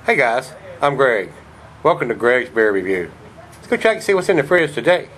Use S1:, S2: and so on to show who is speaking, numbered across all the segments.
S1: Hey guys, I'm Greg. Welcome to Greg's Beer Review. Let's go check and see what's in the fridge today.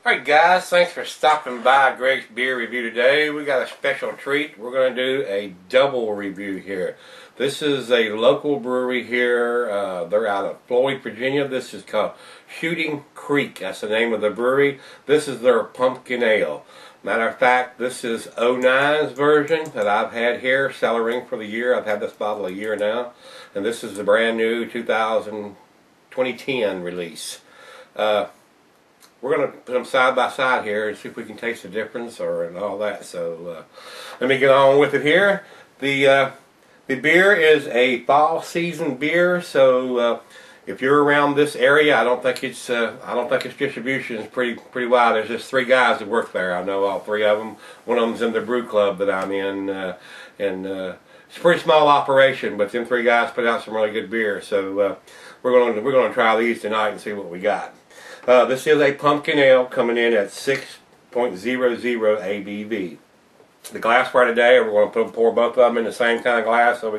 S1: Alright guys, thanks for stopping by Greg's Beer Review today. We got a special treat. We're going to do a double review here. This is a local brewery here. They're out of Floyd, Virginia. This is called Shooting Creek. That's the name of the brewery. This is their pumpkin ale. Matter of fact, this is 09's version that I've had here, cellaring for the year. I've had this bottle a year now. And this is the brand new 2010 release. We're going to put them side by side here and see if we can taste the difference and all that. So let me get on with it here. The beer is a fall season beer. So if you're around this area, I don't think its distribution is pretty wide. There's just 3 guys that work there. I know all 3 of them. One of them's in the brew club that I'm in, and it's a pretty small operation. But them 3 guys put out some really good beer. So we're going to try these tonight and see what we got. This is a pumpkin ale coming in at 6.00 ABV. The glassware today, we're going to pour both of them in the same kind of glass so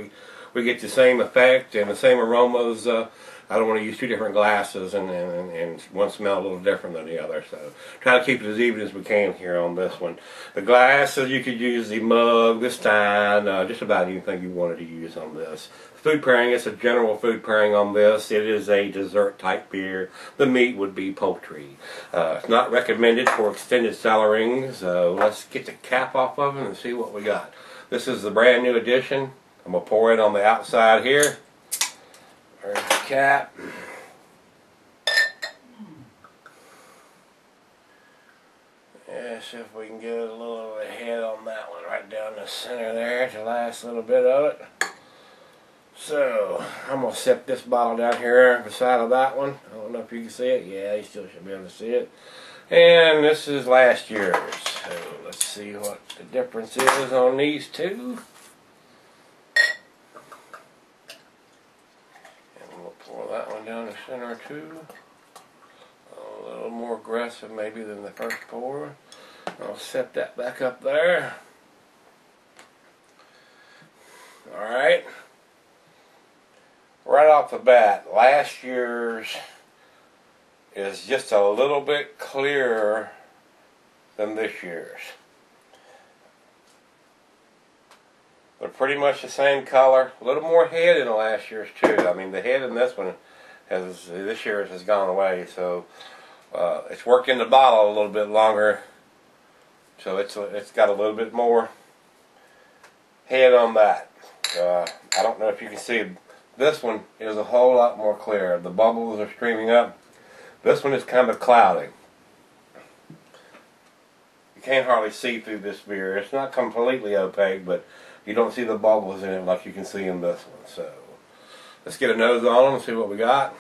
S1: we get the same effect and the same aromas. I don't want to use 2 different glasses and one smell a little different than the other. So try to keep it as even as we can here on this one. The glasses, you could use the mug, the stein, just about anything you wanted to use on this. Food pairing, it's a general food pairing on this. It is a dessert type beer. The meat would be poultry. It's not recommended for extended cellaring, so let's get the cap off of it and see what we got. This is the brand new edition. I'm going to pour it on the outside here. There's the cap. Yeah, see if we can get a little of a head on that one right down the center there, the last little bit of it. So, I'm going to set this bottle down here beside of that one. I don't know if you can see it. Yeah, you still should be able to see it. And this is last year's. So, let's see what the difference is on these 2. And we'll pour that one down the center too. A little more aggressive maybe than the first pour. I'll set that back up there. Alright. Right off the bat, last year's is just a little bit clearer than this year's. They're pretty much the same color. A little more head in the last year's too. I mean, the head in this one this year's has gone away, so it's worked in the bottle a little bit longer. So it's got a little bit more head on that. I don't know if you can see. This one is a whole lot more clear. The bubbles are streaming up. This one is kind of cloudy. You can't hardly see through this beer. It's not completely opaque, but you don't see the bubbles in it like you can see in this one. So let's get a nose on them and see what we got.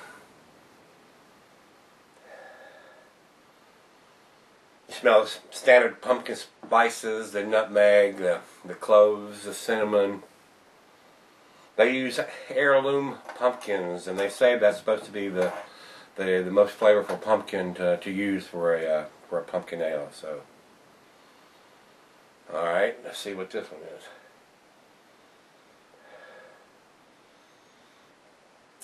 S1: You smell the standard pumpkin spices, the nutmeg, the cloves, the cinnamon. They use heirloom pumpkins, and they say that's supposed to be the most flavorful pumpkin to use for a pumpkin ale. So, all right, let's see what this one is.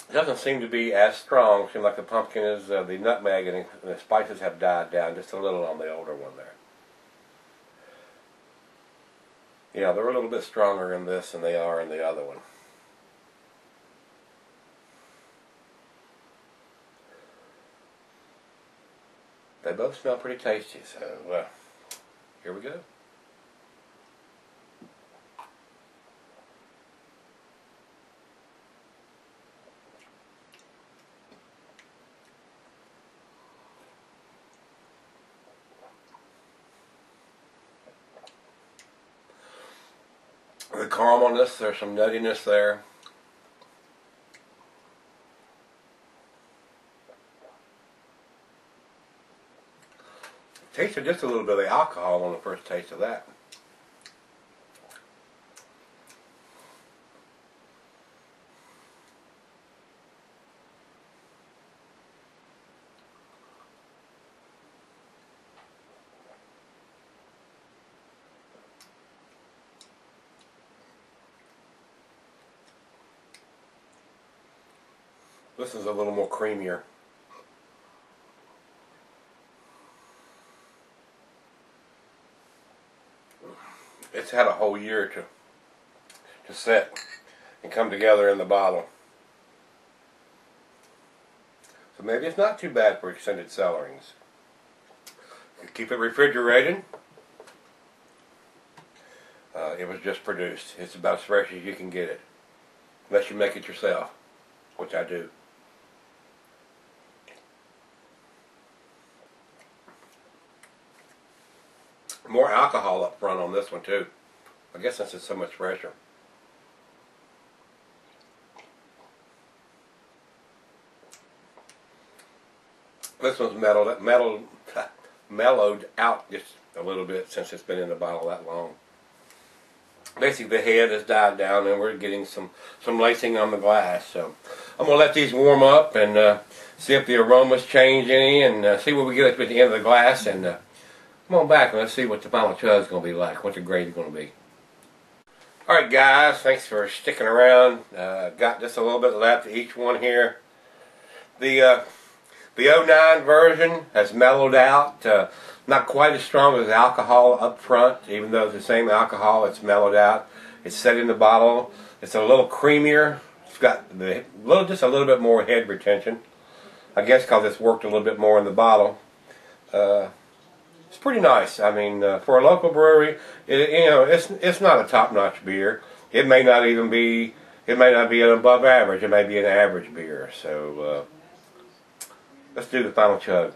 S1: It doesn't seem to be as strong. It seems like the pumpkin is the nutmeg and the spices have died down just a little on the older one there. Yeah, they're a little bit stronger in this than they are in the other one. They both smell pretty tasty, so here we go. caramelness. There's some nuttiness there. Tasted just a little bit of the alcohol on the first taste of that. This is a little more creamier. It's had a whole year to set and come together in the bottle. So maybe it's not too bad for extended cellarings. Keep it refrigerated. It was just produced. It's about as fresh as you can get it. Unless you make it yourself, which I do. More alcohol up front on this one too. I guess since it's so much fresher. This one's mellowed out just a little bit since it's been in the bottle that long. Basically the head has died down and we're getting some lacing on the glass. So I'm going to let these warm up and see if the aromas change any and see what we get at the end of the glass. And come on back and let's see what the final chug is going to be like, what the grade is going to be. Alright guys, thanks for sticking around. Got just a little bit left of each one here. The 09 version has mellowed out. Not quite as strong as alcohol up front, even though it's the same alcohol, it's mellowed out. It's set in the bottle. It's a little creamier. It's got just a little bit more head retention. I guess because it's worked a little bit more in the bottle. It's pretty nice. I mean, for a local brewery, it's not a top-notch beer. It may not be an above average. It may be an average beer. So let's do the final chug.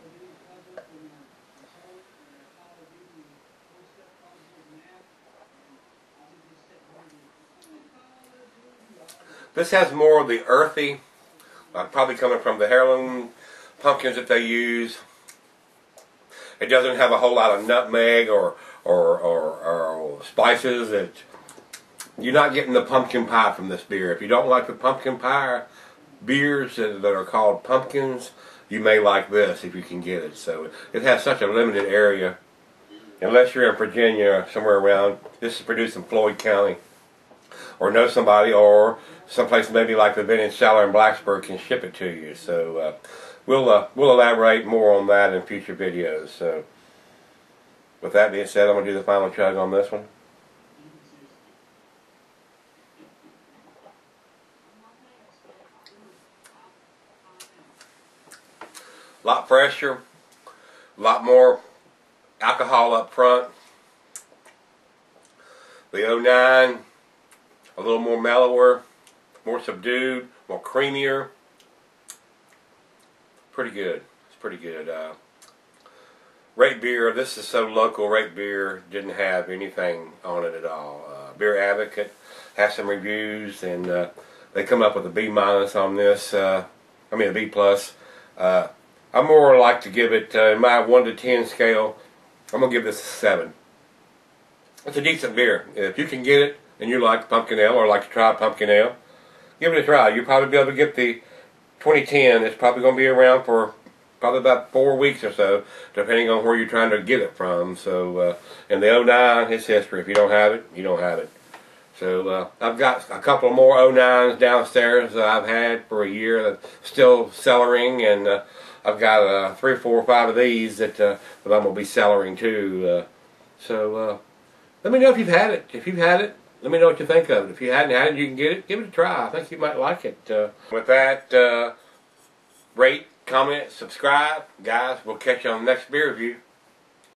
S1: This has more of the earthy, probably coming from the heirloom pumpkins that they use. It doesn't have a whole lot of nutmeg or spices. You're not getting the pumpkin pie from this beer. If you don't like the pumpkin pie beers that are called pumpkins, you may like this if you can get it. So it has such a limited area. Unless you're in Virginia or somewhere around, this is produced in Floyd County, or know somebody, or someplace maybe like the Vintage Cellar in Blacksburg can ship it to you. So we'll elaborate more on that in future videos. So with that being said, I'm going to do the final chug on this one. A lot fresher, a lot more alcohol up front. The 09, a little more mellower, more subdued, more creamier. Pretty good. It's pretty good. Rate Beer, this is so local. Rate Beer didn't have anything on it at all. Beer Advocate has some reviews, and they come up with a B- on this. A B+. I more like to give it, in my 1 to 10 scale, I'm going to give this a 7. It's a decent beer. If you can get it, and you like pumpkin ale, or like to try pumpkin ale, give it a try. You'll probably be able to get the 2010. It's probably going to be around for probably about 4 weeks or so, depending on where you're trying to get it from. So, and the 09, it's history. If you don't have it, you don't have it. So, I've got a couple more 09s downstairs that I've had for a year that's still cellaring, and I've got 3 or 4 or 5 of these that I'm going to be cellaring too. So, let me know if you've had it. If you've had it, let me know what you think of it. If you hadn't had it, you can get it. Give it a try. I think you might like it. With that, rate, comment, subscribe. Guys, we'll catch you on the next beer review.